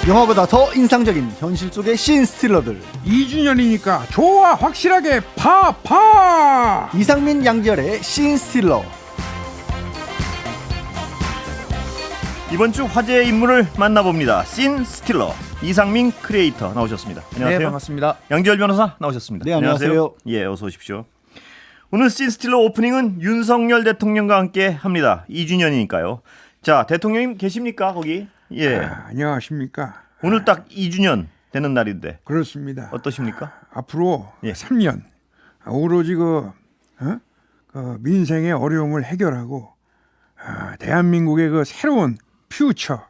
영화보다 더 인상적인 현실 속의 씬스틸러들 2주년이니까 좋아 확실하게 파 이상민 양지열의 씬스틸러. 이번 주 화제의 인물을 만나봅니다. 씬스틸러 이상민 크리에이터 나오셨습니다. 안녕하세요. 네, 반갑습니다. 양지열 변호사 나오셨습니다. 네, 안녕하세요. 예, 어서 오십시오. 오늘 씬스틸러 오프닝은 윤석열 대통령과 함께 합니다. 2주년이니까요. 자, 대통령님 계십니까 거기? 예. 안녕하십니까. 오늘 딱 2주년 되는 날인데 그렇습니다. 어떠십니까? 앞으로 예. 3년 오로지 그 민생의 어려움을 해결하고 대한민국의 그 새로운 퓨처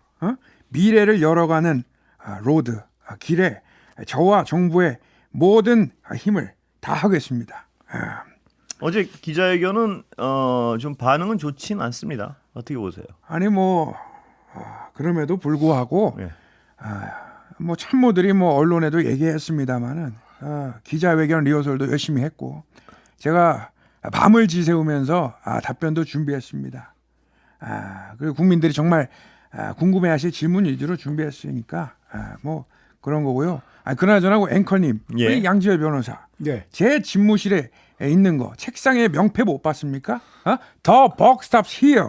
미래를 열어가는 로드 길에 저와 정부의 모든 힘을 다하겠습니다. 어제 기자회견은 좀 반응은 좋진 않습니다. 어떻게 보세요? 아니 뭐 그럼에도 불구하고 예. 뭐 참모들이 뭐 언론에도 얘기했습니다마는 기자회견 리허설도 열심히 했고 제가 밤을 지새우면서 답변도 준비했습니다. 그리고 국민들이 정말 궁금해하실 질문 위주로 준비했으니까 뭐 그런 거고요. 그나저나 앵커님, 예. 우리 양지열 변호사, 네. 제 집무실에 있는 거 책상에 명패 못 봤습니까? The buck stops here.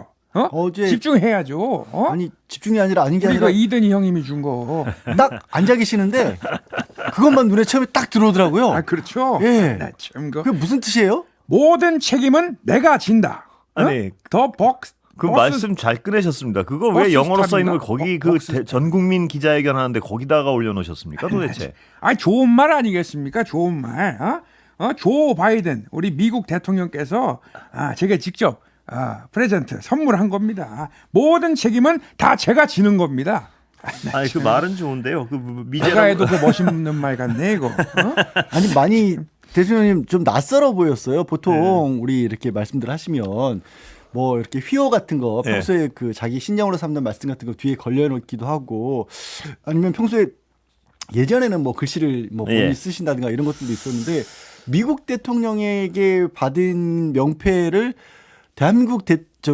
어제 집중해야죠. 아니 집중이 아니라 아닌 게 우리가 아니라 이든이 형님이 준 거. 딱 앉아 계시는데 그것만 눈에 처음에 딱 들어오더라고요. 그렇죠. 예. 나 참 그게 무슨 뜻이에요? 모든 책임은 내가 진다. 아니, The buck 그 말씀 잘 꺼내셨습니다. 그거 왜 버스 영어로 써 있는 걸 스탑인가? 거기 버스 전 국민 기자회견 하는데 거기다가 올려놓으셨습니까 도대체? 좋은 말 아니겠습니까? 좋은 말. 조 바이든 우리 미국 대통령께서 제게 직접 프레젠트 선물한 겁니다. 모든 책임은 다 제가 지는 겁니다. 아니 그 말은 좋은데요. 그 내가 해도 미제라고 그 멋있는 말 같네 이거. 아니 많이 대통령님 좀 낯설어 보였어요. 보통 우리 이렇게 말씀들 하시면 뭐 이렇게 휘호 같은 거 평소에 그 자기 신념으로 삼는 말씀 같은 거 뒤에 걸려놓기도 하고 아니면 평소에 예전에는 뭐 글씨를 뭐 본인이 쓰신다든가 이런 것들도 있었는데 미국 대통령에게 받은 명패를 대한민국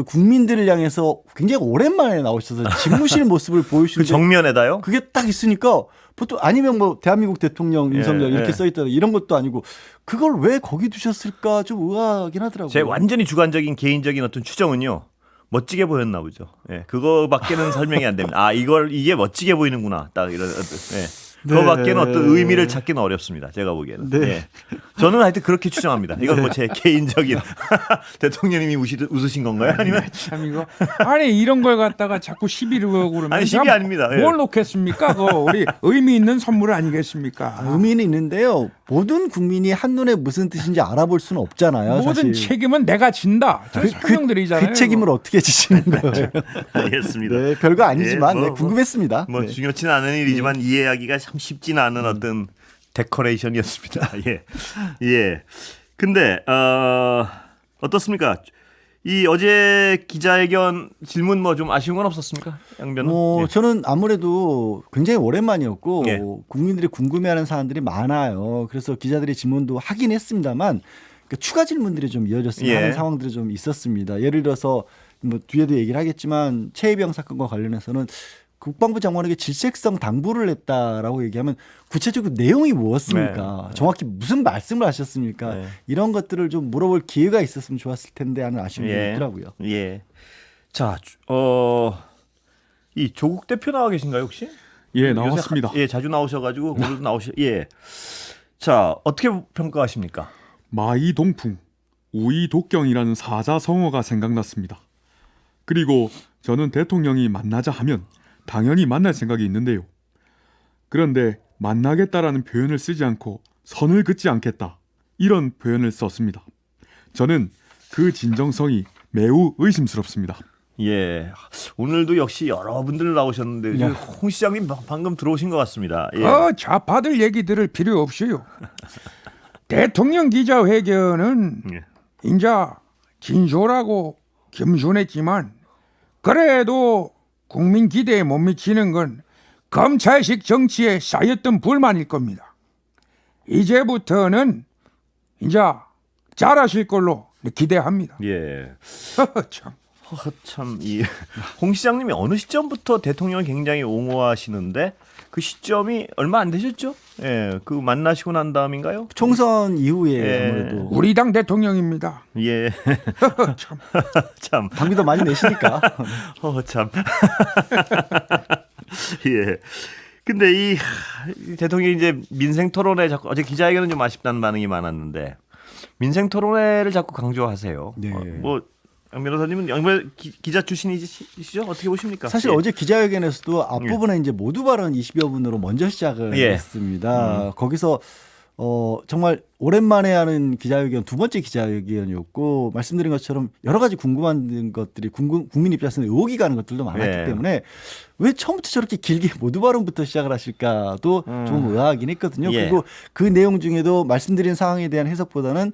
국민들을 향해서 굉장히 오랜만에 나오셔서 집무실 모습을 그 보여주는데 정면에다요? 그게 딱 있으니까 보통 아니면 뭐 대한민국 대통령 윤석열 이렇게 써있다 이런 것도 아니고 그걸 왜 거기 두셨을까 좀 의아하긴 하더라고요. 제 완전히 주관적인 개인적인 어떤 추정은요. 멋지게 보였나 보죠. 예, 그거밖에는 설명이 안 됩니다. 이게 멋지게 보이는구나. 딱 이런 그거밖에는 어떤 의미를 찾기는 어렵습니다. 제가 보기에는. 네. 예. 저는 하여튼 그렇게 추정합니다. 이건 뭐 제 개인적인 대통령님이 웃으신 건가요? 아니면 참 이거 아니 이런 걸 갖다가 자꾸 시비를 걸고 그러면 아니 시비 제가 아닙니다. 예. 뭘 놓겠습니까? 그거 우리 의미 있는 선물 아니겠습니까? 의미는 있는데요. 모든 국민이 한눈에 무슨 뜻인지 알아볼 수는 없잖아요. 모든 사실. 책임은 내가 진다. 설명드리잖아요. 그 책임을 어떻게 지시는 거예요? 알겠습니다. 네, 별거 아니지만 예, 네, 궁금했습니다. 뭐 네. 중요치는 않은 일이지만 이해하기가 참 쉽지는 않은 어떤 데코레이션이었습니다. 예, 예. 근데 어떻습니까? 이 어제 기자회견 질문 뭐 좀 아쉬운 건 없었습니까, 양 변호? 예. 저는 아무래도 굉장히 오랜만이었고 예. 국민들이 궁금해하는 사안들이 많아요. 그래서 기자들이 질문도 하긴 했습니다만 그 추가 질문들이 좀 이어졌으면 예. 하는 상황들이 좀 있었습니다. 예를 들어서 뭐 뒤에도 얘기를 하겠지만 최혜병 사건과 관련해서는 국방부 장관에게 질색성 당부를 했다라고 얘기하면 구체적으로 내용이 무엇입니까? 네. 정확히 무슨 말씀을 하셨습니까? 네. 이런 것들을 좀 물어볼 기회가 있었으면 좋았을 텐데 하는 아쉬움이 있더라고요. 예. 자, 이 조국 대표 나와 계신가요 혹시? 예, 나왔습니다. 예, 자주 나오셔가지고 오늘도 예. 자, 어떻게 평가하십니까? 마이동풍, 우이독경이라는 사자성어가 생각났습니다. 그리고 저는 대통령이 만나자 하면 당연히 만날 생각이 있는데요. 그런데 만나겠다라는 표현을 쓰지 않고 선을 긋지 않겠다 이런 표현을 썼습니다. 저는 그 진정성이 매우 의심스럽습니다. 예, 오늘도 역시 여러분들 나오셨는데 야. 홍 시장님 방금 들어오신 것 같습니다. 예. 좌파들 얘기 들을 필요 없어요. 대통령 기자회견은 예. 인자 진솔하고 겸손했지만 그래도 국민 기대에 못 미치는 건 검찰식 정치에 쌓였던 불만일 겁니다. 이제부터는 인자 잘하실 걸로 기대합니다. 예. 참. 참, 홍 시장님이 어느 시점부터 대통령을 굉장히 옹호하시는데 그 시점이 얼마 안 되셨죠? 예, 그 만나시고 난 다음인가요? 총선 이후에 예. 아무래도 우리 당 대통령입니다. 예, 참. 참, 당비도 많이 내시니까. 참. 예. 근데 이 대통령이 이제 민생 토론회 자꾸 어제 기자회견은 좀 아쉽다는 반응이 많았는데 민생 토론회를 자꾸 강조하세요. 네. 뭐 양 변호사님은 양변 기자 출신이시죠? 어떻게 보십니까? 사실 예. 어제 기자회견에서도 앞부분에 이제 모두 발언 20여 분으로 먼저 시작을 예. 했습니다. 거기서 정말 오랜만에 하는 기자회견 두 번째 기자회견이었고 말씀드린 것처럼 여러 가지 궁금한 것들이 국민 입장에서는 의혹이 가는 것들도 많았기 예. 때문에 왜 처음부터 저렇게 길게 모두 발언부터 시작을 하실까도 좀 의아하긴 했거든요. 예. 그리고 그 내용 중에도 말씀드린 상황에 대한 해석보다는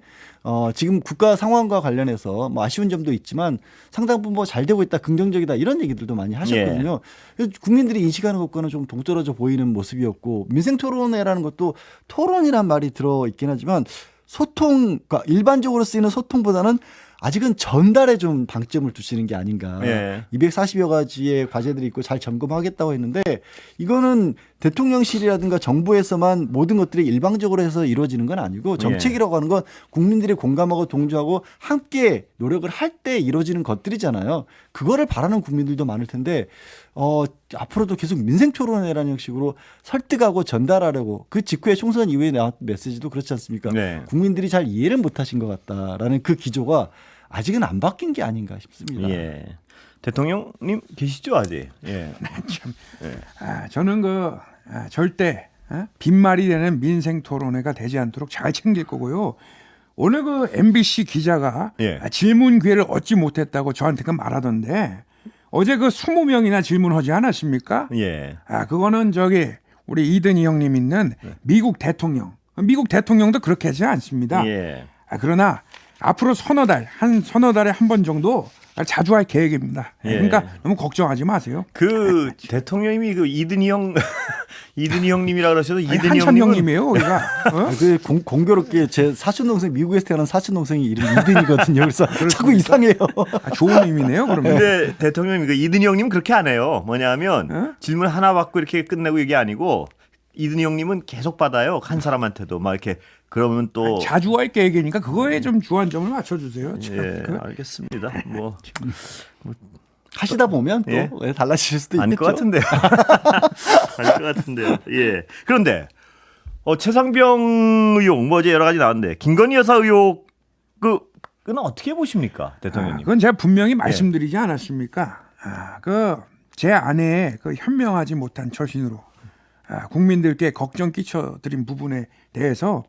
지금 국가 상황과 관련해서 뭐 아쉬운 점도 있지만 상당 부분 뭐 잘 되고 있다, 긍정적이다 이런 얘기들도 많이 하셨거든요. 그래서 국민들이 인식하는 것과는 좀 동떨어져 보이는 모습이었고 민생 토론회라는 것도 토론이란 말이 들어 있긴 하지만 소통, 그러니까 일반적으로 쓰이는 소통보다는 아직은 전달에 좀 방점을 두시는 게 아닌가. 예. 240여 가지의 과제들이 있고 잘 점검하겠다고 했는데 이거는 대통령실이라든가 정부에서만 모든 것들이 일방적으로 해서 이루어지는 건 아니고 정책이라고 하는 건 국민들이 공감하고 동조하고 함께 노력을 할 때 이루어지는 것들이잖아요. 그거를 바라는 국민들도 많을 텐데 앞으로도 계속 민생토론회라는 형식으로 설득하고 전달하려고 그 직후에 총선 이후에 나왔던 메시지도 그렇지 않습니까? 네. 국민들이 잘 이해를 못하신 것 같다라는 그 기조가 아직은 안 바뀐 게 아닌가 싶습니다. 예. 대통령님 계시죠 아직? 예. 저는 절대 빈말이 되는 민생 토론회가 되지 않도록 잘 챙길 거고요. 오늘 그 MBC 기자가 예. 질문 기회를 얻지 못했다고 저한테 말하던데 어제 그 20명이나 질문하지 않았습니까? 예. 그거는 우리 이든희 형님 있는 미국 대통령도 그렇게 하지 않습니다. 예. 그러나 앞으로 서너 달에 한 번 정도 자주 할 계획입니다. 예. 그러니까 너무 걱정하지 마세요. 그 대통령님이 그 이든희 형님이라 그러셔도 이든희 한참 형님은 형님이에요, 우리가. 그 공교롭게 제 사촌 동생 미국에서 태어난 사촌 동생이 이름이 이든이거든요. 그래서 자꾸 이상해요. 좋은 의미네요, 그러면. 근데 대통령님 그 이든희 형님 그렇게 안 해요. 뭐냐면 질문 하나 받고 이렇게 끝내고 이게 아니고 이든희 형님은 계속 받아요. 한 사람한테도 막 이렇게 그러면 또 자주 할 계획이니까 그거에 좀 주안점을 맞춰주세요. 참. 예, 알겠습니다. 뭐 하시다 보면 또 예. 달라질 수도 있겠죠. 아닐 것 같은데요. 아닐 것 같은데요. 예. 그런데 최상병 의혹 뭐 이제 여러 가지 나왔는데 김건희 여사 의혹 그는 어떻게 보십니까, 대통령님? 그건 제가 분명히 말씀드리지 않았습니까? 제 아내의 현명하지 못한 처신으로 국민들께 걱정 끼쳐드린 부분에 대해서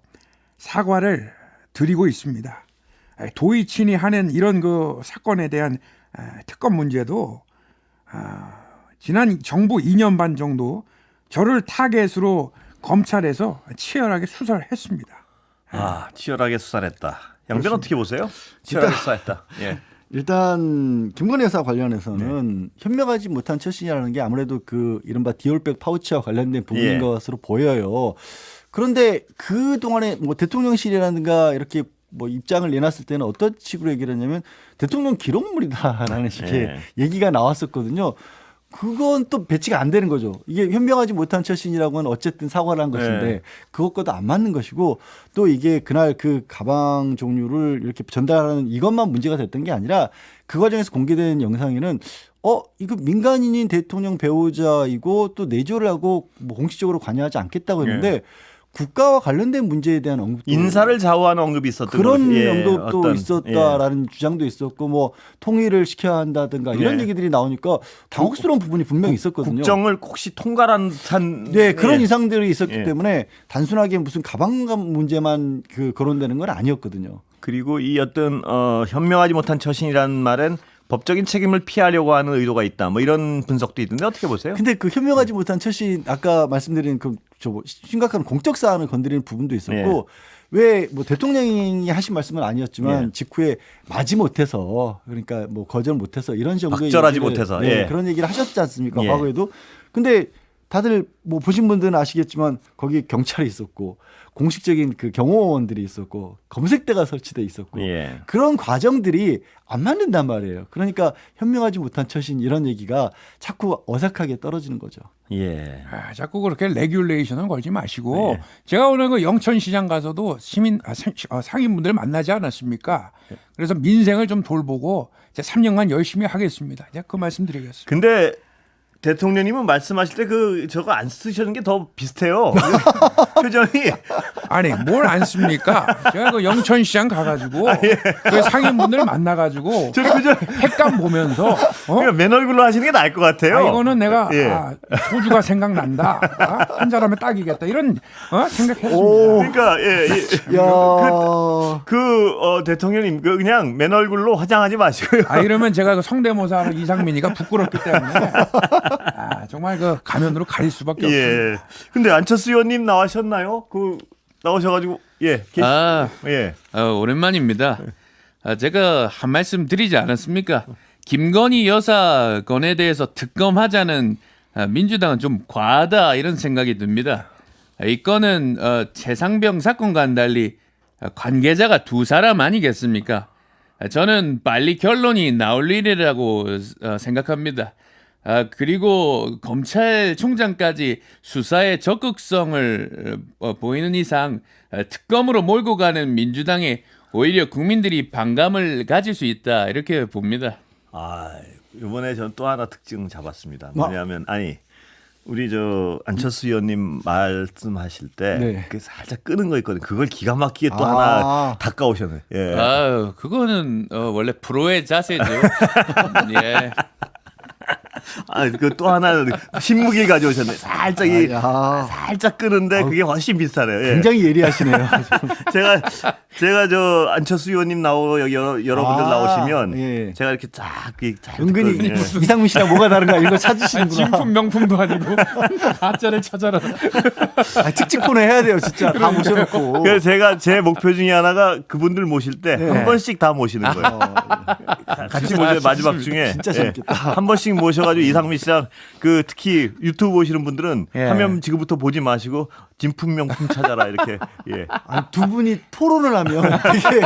사과를 드리고 있습니다. 도이친이 하는 이런 사건에 대한 특검 문제도 지난 정부 2년 반 정도 저를 타겟으로 검찰에서 치열하게 수사를 했습니다. 치열하게 수사했다. 양변 어떻게 보세요? 치열하게 수사했다. 예. 일단 김건희 여사 관련해서는 현명하지 못한 처신이라는 게 아무래도 그 이른바 디올백 파우치와 관련된 부분인 예. 것으로 보여요. 그런데 그 동안에 뭐 대통령실이라든가 이렇게 뭐 입장을 내놨을 때는 어떤 식으로 얘기를 했냐면 대통령 기록물이다라는 식의 예. 얘기가 나왔었거든요. 그건 또 배치가 안 되는 거죠. 이게 현명하지 못한 처신이라고는 어쨌든 사과를 한 것인데 네. 그것과도 안 맞는 것이고 또 이게 그날 그 가방 종류를 이렇게 전달하는 이것만 문제가 됐던 게 아니라 그 과정에서 공개된 영상에는 이거 민간인인 대통령 배우자이고 또 내조를 하고 뭐 공식적으로 관여하지 않겠다고 했는데 네. 국가와 관련된 문제에 대한 언급도 인사를 좌우하는 언급이 있었던 그런 거죠. 예, 언급도 어떤, 있었다라는 주장도 있었고 뭐 통일을 시켜야 한다든가 이런 네. 얘기들이 나오니까 당혹스러운 부분이 분명히 있었거든요. 국정을 혹시 통과한 듯한 네, 그런 예. 이상들이 있었기 예. 때문에 단순하게 무슨 가방 문제만 거론되는 건 아니었거든요. 그리고 이 어떤 현명하지 못한 처신이라는 말은 법적인 책임을 피하려고 하는 의도가 있다. 뭐 이런 분석도 있던데 어떻게 보세요? 근데 그 현명하지 못한 처신 아까 말씀드린 심각한 공적 사안을 건드리는 부분도 있었고 왜 뭐 대통령이 하신 말씀은 아니었지만 직후에 마지 못해서 그러니까 뭐 거절 못해서 이런 정도의 박절하지 얘기를, 못해서 그런 얘기를 하셨지 않습니까? 예. 과거에도. 근데 다들 뭐 보신 분들은 아시겠지만 거기 경찰이 있었고 공식적인 그 경호원들이 있었고 검색대가 설치돼 있었고 예. 그런 과정들이 안 맞는단 말이에요. 그러니까 현명하지 못한 처신 이런 얘기가 자꾸 어색하게 떨어지는 거죠. 예. 자꾸 그렇게 레귤레이션을 걸지 마시고 네. 제가 오늘 그 영천시장 가서도 상인분들 만나지 않았습니까? 그래서 민생을 좀 돌보고 이제 3년간 열심히 하겠습니다. 이제 그 말씀드리겠습니다. 근데 대통령님은 말씀하실 때 그 저거 안 쓰시는 게 더 비슷해요. 표정이. 아니 뭘 안 씁니까? 제가 그 영천시장 가가지고 그 상인분들 만나가지고 저 표정. 핵감 보면서 그러니까 맨 얼굴로 하시는 게 나을 것 같아요. 이거는 내가 예. 소주가 생각난다. 한 잔하면 딱이겠다. 이런 생각했습니다. 그러니까 예. 야. 대통령님 그냥 맨 얼굴로 화장하지 마시고요. 이러면 제가 그 성대모사 이상민이가 부끄럽기 때문에 정말 그 가면으로 가릴 수밖에 없습니다. 예. 근데 안철수 의원님 나오셨나요? 나오셔가지고 예. 오랜만입니다. 제가 한 말씀 드리지 않았습니까? 김건희 여사 건에 대해서 특검하자는 민주당은 좀 과하다 이런 생각이 듭니다. 이 건은 최상병 사건과는 달리 관계자가 두 사람 아니겠습니까? 저는 빨리 결론이 나올 일이라고 생각합니다. 그리고 검찰총장까지 수사에 적극성을 보이는 이상 특검으로 몰고 가는 민주당에 오히려 국민들이 반감을 가질 수 있다 이렇게 봅니다. 이번에 전 또 하나 특징 잡았습니다. 뭐냐면 우리 안철수 의원님 말씀하실 때 네. 그 살짝 끄는 거 있거든요. 그걸 기가 막히게 또 하나 닦아오셨네. 예. 그거는 원래 프로의 자세죠. 예. 그 또 하나 신무기를 가져오셨네. 살짝 살짝 끄는데 그게 훨씬 비슷하네요. 예. 굉장히 예리하시네요. 제가 안철수 의원님 여러분들 나오시면 예. 제가 이렇게 잘 은근히 듣거든요. 이상민 씨랑 뭐가 다른가 이런 거 찾으시는구나. 진품 명품도 아니고 가짜를 찾아라. 특집 코너 해야 돼요, 진짜. 다 모셔놓고. 그래서 제가 제 목표 중에 하나가 그분들 모실 때 한 번씩 다 모시는 거예요. 같이 모셔요. 마지막 중에 진짜 재밌겠다. 한 번씩 모셔가지고 이상민 씨랑 특히 유튜브 보시는 분들은 화면 지금부터 보지 마시고 진품 명품 찾아라 이렇게. 예. 두 분이 토론을 하면 되게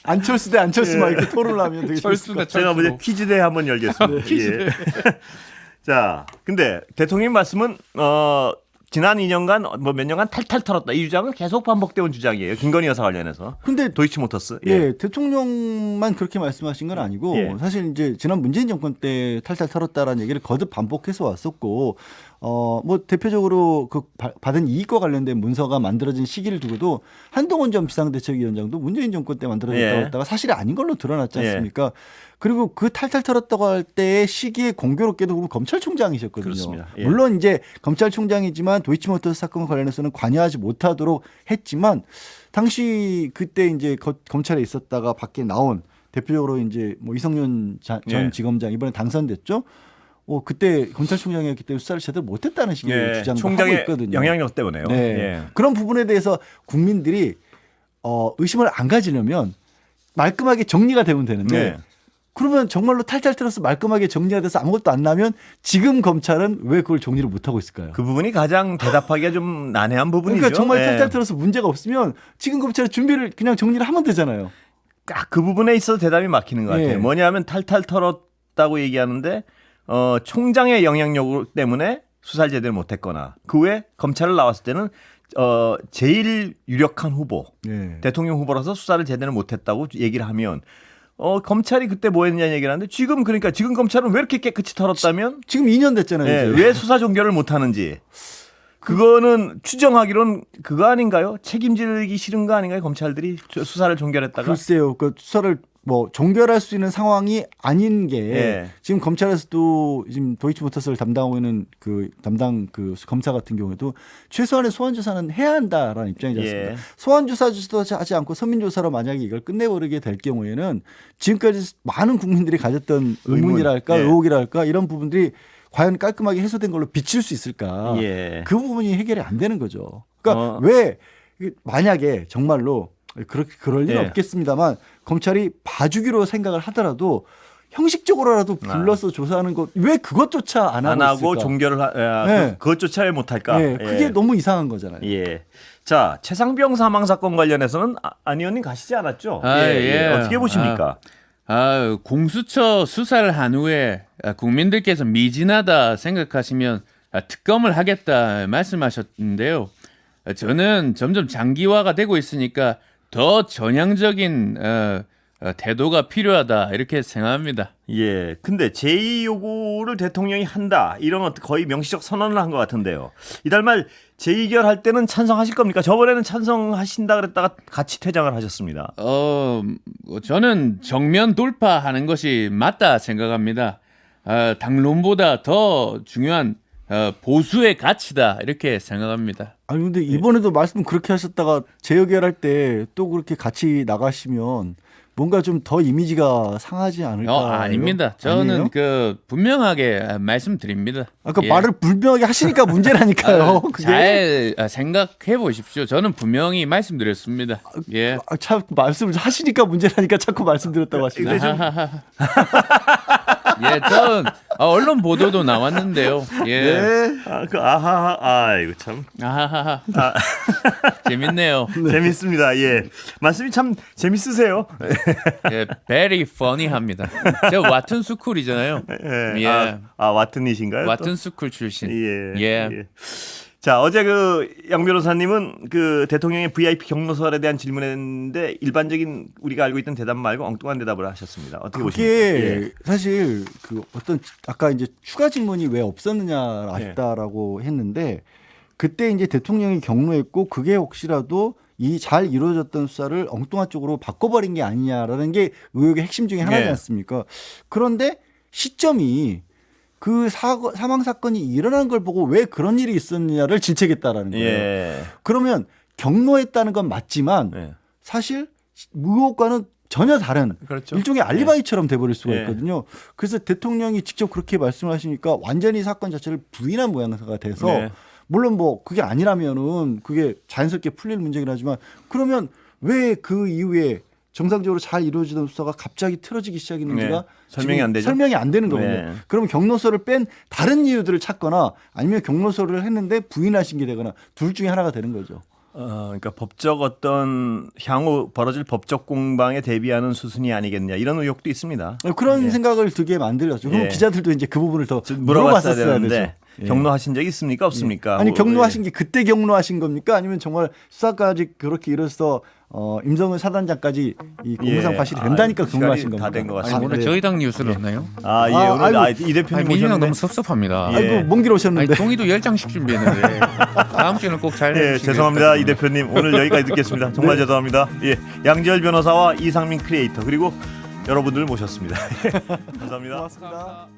안철수 대 안철수 막 이렇게 토론을 하면 되게 철수 대 제가 먼저 퀴즈대 한번 열겠습니다. 예. 자, 근데 대통령 말씀은 지난 2년간 몇 년간 탈탈 털었다. 이 주장은 계속 반복되어 온 주장이에요. 김건희 여사 관련해서. 근데 도이치모터스. 예, 대통령만 그렇게 말씀하신 건 아니고 예. 사실 이제 지난 문재인 정권 때 탈탈 털었다라는 얘기를 거듭 반복해서 왔었고 뭐 대표적으로 그 받은 이익과 관련된 문서가 만들어진 시기를 두고도 한동훈 전 비상대책위원장도 문재인 정권 때 만들어졌다고 예. 했다가 사실이 아닌 걸로 드러났지 예. 않습니까? 그리고 그 탈탈 털었다고 할 때의 시기에 공교롭게도 그분 검찰총장이셨거든요. 그렇습니다. 예. 물론 이제 검찰총장이지만 도이치모터스 사건과 관련해서는 관여하지 못하도록 했지만 당시 그때 이제 검찰에 있었다가 밖에 나온 대표적으로 이제 뭐 이성윤 전 예. 지검장 이번에 당선됐죠. 그때 검찰총장이었기 때문에 수사를 제대로 못했다는 식의 예. 주장도 하고 총장의 있거든요. 영향력 때문에요. 네. 예. 그런 부분에 대해서 국민들이 의심을 안 가지려면 말끔하게 정리가 되면 되는데 네. 그러면 정말로 탈탈 털어서 말끔하게 정리가 돼서 아무것도 안 나면 지금 검찰은 왜 그걸 정리를 못하고 있을까요? 그 부분이 가장 대답하기가 좀 난해한 부분이죠. 그러니까 정말 예. 탈탈 털어서 문제가 없으면 지금 검찰이 준비를 그냥 정리를 하면 되잖아요. 딱 그 부분에 있어서 대답이 막히는 것 같아요. 예. 뭐냐면 탈탈 털었다고 얘기하는데 총장의 영향력 때문에 수사를 제대로 못했거나 그 외에 검찰을 나왔을 때는 제일 유력한 후보 예. 대통령 후보라서 수사를 제대로 못했다고 얘기를 하면 검찰이 그때 뭐 했냐는 얘기를 하는데 지금 검찰은 왜 이렇게 깨끗이 털었다면 지금 2년 됐잖아요. 예, 이제. 왜 수사 종결을 못하는지 그거는 추정하기로는 그거 아닌가요? 책임지기 싫은 거 아닌가요? 검찰들이 수사를 종결했다가 글쎄요. 그 수사를 뭐 종결할 수 있는 상황이 아닌 게 예. 지금 검찰에서도 지금 도이치모터스를 담당하고 있는 그 담당 그 검사 같은 경우에도 최소한의 소환 조사는 해야 한다라는 입장이지 않습니까? 예. 소환 조사도 하지 않고 서면 조사로 만약에 이걸 끝내버리게 될 경우에는 지금까지 많은 국민들이 가졌던 의문이랄까 예. 의혹이랄까 이런 부분들이 과연 깔끔하게 해소된 걸로 비칠 수 있을까? 예. 그 부분이 해결이 안 되는 거죠. 그러니까 왜 만약에 정말로 그럴 리는 예. 없겠습니다만 검찰이 봐주기로 생각을 하더라도 형식적으로라도 불러서 조사하는 것 왜 그것조차 안 하고 안 하고 있을까? 종결을 네. 그것조차 왜 못할까? 네, 그게 너무 이상한 거잖아요. 예. 자, 최상병 사망 사건 관련해서는 안 의원님 가시지 않았죠? 어떻게 보십니까? 공수처 수사를 한 후에 국민들께서 미진하다 생각하시면 특검을 하겠다 말씀하셨는데요. 저는 점점 장기화가 되고 있으니까 더 전향적인 태도가 필요하다 이렇게 생각합니다. 예. 근데 제2 요구를 대통령이 한다. 이런 거의 명시적 선언을 한 것 같은데요. 이달 말 재의결할 때는 찬성하실 겁니까? 저번에는 찬성하신다 그랬다가 같이 퇴장을 하셨습니다. 저는 정면 돌파하는 것이 맞다 생각합니다. 당론보다 더 중요한 보수의 가치다 이렇게 생각합니다. 아니 근데 이번에도 말씀 그렇게 하셨다가 재의결할 때 또 그렇게 같이 나가시면 뭔가 좀 더 이미지가 상하지 않을까? 아닙니다. 저는 아니에요? 분명하게 말씀드립니다. 아까 말을 불명하게 하시니까 문제라니까요. 그게 잘 생각해 보십시오. 저는 분명히 말씀드렸습니다. 예. 참 말씀을 하시니까 문제라니까 자꾸 말씀드렸다고 하시네. 예, 전 언론 보도도 나왔는데요. 예. 네. 이거 참 아하하. 재밌네요. 재밌습니다. 예, 말씀이 참 재밌으세요. 예, very funny합니다. 제가 와튼 스쿨이잖아요. 예. 와튼이신가요? 와튼 스쿨 출신. 예. 자, 어제 양 변호사님은 대통령의 VIP 경로설에 대한 질문했는데 일반적인 우리가 알고 있던 대답 말고 엉뚱한 대답을 하셨습니다. 어떻게 보십니까? 그게 사실 어떤 아까 이제 추가 질문이 왜 없었느냐 아쉽다라고 했는데 그때 이제 대통령이 경로했고 그게 혹시라도 이 잘 이루어졌던 수사를 엉뚱한 쪽으로 바꿔버린 게 아니냐라는 게 의혹의 핵심 중에 하나지 않습니까? 그런데 시점이 그 사망 사건이 일어난 걸 보고 왜 그런 일이 있었느냐를 질책했다라는 거예요. 예. 그러면 경로했다는 건 맞지만 사실 의혹과는 전혀 다른 그렇죠. 일종의 알리바이처럼 돼버릴 수가 예. 있거든요. 그래서 대통령이 직접 그렇게 말씀을 하시니까 완전히 사건 자체를 부인한 모양새가 돼서 물론 뭐 그게 아니라면은 그게 자연스럽게 풀릴 문제긴 하지만 그러면 왜 그 이후에 정상적으로 잘 이루어지던 수사가 갑자기 틀어지기 시작했는지가 설명이 안 되죠. 설명이 안 되는 거거든요. 네. 그러면 경로서를 뺀 다른 이유들을 찾거나 아니면 경로서를 했는데 부인하신 게 되거나 둘 중에 하나가 되는 거죠. 그러니까 법적 어떤 향후 벌어질 법적 공방에 대비하는 수순이 아니겠냐 이런 의혹도 있습니다. 그런 생각을 들게 만들었죠. 그럼 기자들도 이제 그 부분을 더 물어봤어야 물어봤었어야 되는데 되죠. 경로하신 적이 있습니까? 없습니까? 아니 경로하신 게 그때 경로하신 겁니까? 아니면 정말 수사까지 그렇게 이루어서 임성근 사단장까지 이 공무상 과실이 된다니까 경로하신 겁니다. 다된 것 아니, 같습니다. 오늘 저희 당 뉴스를 없나요? 오늘 이 대표님 아니, 민주당 오셨는데 너무 섭섭합니다. 아이고 먼 길 아니, 오셨는데. 종이도 10장씩 준비했는데 다음 주에는 꼭 잘 예, 해주시길 죄송합니다. 이 부탁드립니다. 대표님 오늘 여기까지 듣겠습니다. 정말 죄송합니다. 예, 양지열 변호사와 이상민 크리에이터 그리고 여러분들 모셨습니다. 감사합니다. 고맙습니다.